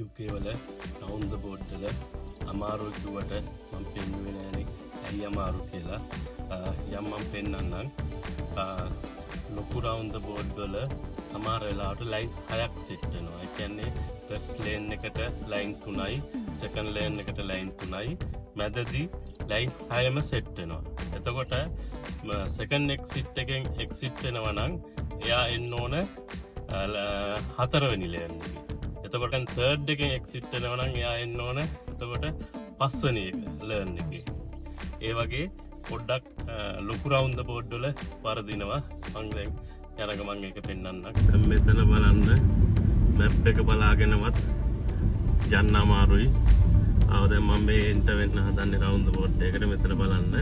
UK වල round the board වල අමාරු කිව්වට මම පෙන්නුවේ නෑනේ ඇයි අමාරු කියලා. යම් මම පෙන්නන්නම්. ලොකු round the board වල සමහර වෙලාවට line 6ක් set වෙනවා. ඒ කියන්නේ first lane එකට line 3යි, second lane එකට line 3යි, මැදදී line 6ම set වෙනවා. එතකොට second exit එකෙන් exit වෙනවා නම් එයා එන්න ඕන 4 වෙනි lane එකේ. එතකොට third එකෙන් exit වෙනවා නම් එයා එන්න ඕන එතකොට 5 වෙනි lane එකේ. ඒ වගේ පොඩ්ඩක් ලොකු round the board වල වරදිනවා. මම දැන් යන ගමන් ඒක පෙන්නන්නම්. දැන් මෙතන බලන්න map එක බලාගෙනවත් යන්න අමාරුයි. දැන් මම මේ එන්ටර් වෙන්න හදන්නේ round the board එකකට. මෙතන බලන්න.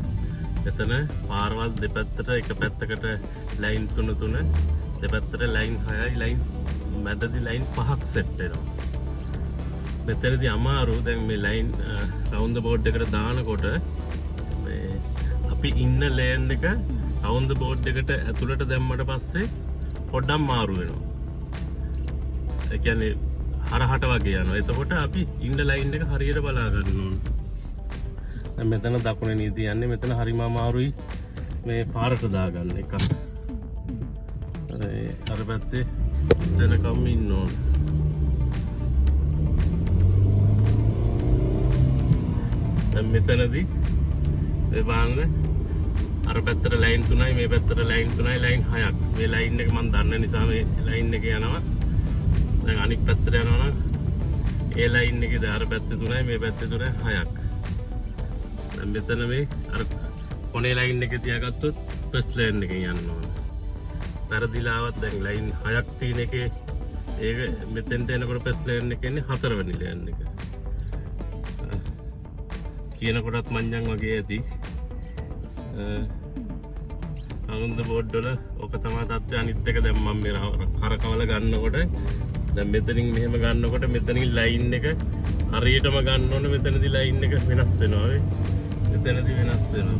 මෙතන පාරවල් දෙපැත්තට එක පැත්තකට line 3 දෙපැත්තට line 6යි line මැදදී line 5ක් set වෙනවා. මෙතනදී අමාරු දැන් මේ line round the board එකට දානකොට මේ අපි ඉන්න lane එක round the board එකට ඇතුළට දැම්මට පස්සේ පොඩ්ඩක් මාරු වෙනවා. ඒ කියන්නේ හරහට වගේ යනවා. එතකොට අපි ඉන්න line එක හරියට බලා ගන්න ඕනේ. දැන් මෙතන දකුණේ තියන්නේ මෙතන හරිම අමාරුයි මේ පාරට දාගන්න එක. අර පැත්තේ දැනකම් ඉන්න ඕන. දැන් මෙතනදී මේ බලන්න අර පැත්තට ලයින් 3යි මේ පැත්තට ලයින් 3යි ලයින් 6ක්. මේ ලයින් එක මම දන්න නිසා මේ ලයින් එක යනවා. දැන් අනිත් පැත්තට යනවා නම් ඒ ලයින් එකේ අර පැත්තේ 3යි මේ පැත්තේ 3යි 6ක්. දැන් මෙතන මේ අර කොනේ ලයින් එකේ තියාගත්තොත් ෆස්ට් ලයින් එකෙන් යන්න ඕන. පෙරදිලාවත් දැන් ලයින් 6ක් තියෙන එකේ ඒක මෙතෙන්ට එනකොට ෆස්ට් ලයින් එකේ ඉන්නේ 4 වෙනි ලයින් එක. කියනකොටත් මංජන් වගේ ඇති. round the board වල ඔක තමයි තත්ත්වය. අනිත් එක දැන් මම මේ කරකවල ගන්නකොට දැන් මෙතනින් මෙහෙම ගන්නකොට මෙතනින් ලයින් එක හරියටම ගන්න ඕනේ. මෙතනදී ලයින් එක වෙනස් වෙනවා. මෙතනදී වෙනස් වෙනවා.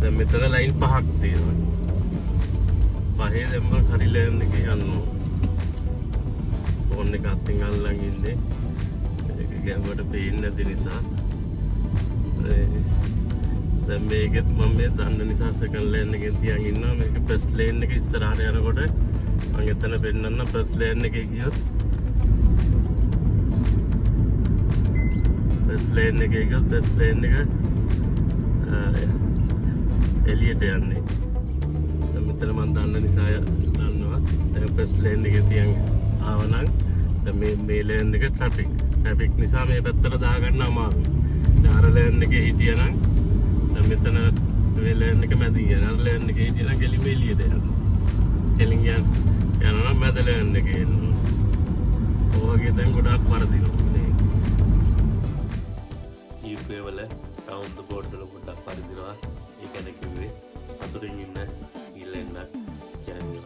දැන් මෙතන ලයින් 5ක් තියෙනවා. පහේ දැන් මම හරි ලයින් එකේ යනවා. ෆෝන් එක අතින් අල්ලන් ඉන්නේ. ඒක ගැඹුරට පේන්නේ නැති නිසා. දැන් මේකෙත් මම මේ දන්න නිසා සෙකන්ඩ් ලේන් එකෙන් තියන් ඉන්නවා. මේක ෆස්ට් ලේන් එක ඉස්සරහට යනකොට මම එතන පෙන්නන්න ෆස්ට් ලේන් එකේ ගියොත් ෆස්ට් ලේන් එකේ ගියොත් ෆස්ට් ලේන් එක එළියට යන්නේ. දැන් මෙතන මම දන්න නිසා දන්නවා. දැන් ෆස්ට් ලේන් එකේ තියන් ආවනම් දැන් මේ ලේන් එක ට්‍රැෆික් නිසා මේ පැත්තට දාගන්න අමාරුයි. දැන් අර ලේන් එකේ හිටියනම් දැන් මෙතන මේ ලේන් එක මැදින් යන අර ලේන් එකේ හිටියනම් කෙලිම එළියට යනවා. කෙලින් යනවා නම් මැද ලේන් එකේ එනවා. ඔයගේ දැන් ගොඩාක් වරදිනවා නේ. UK වල round the board වල ගොඩාක් වරදිනවා. ඒකද කිව්වේ සතුටින් ඉන්න ඉල්ලන්න කියන්නේ.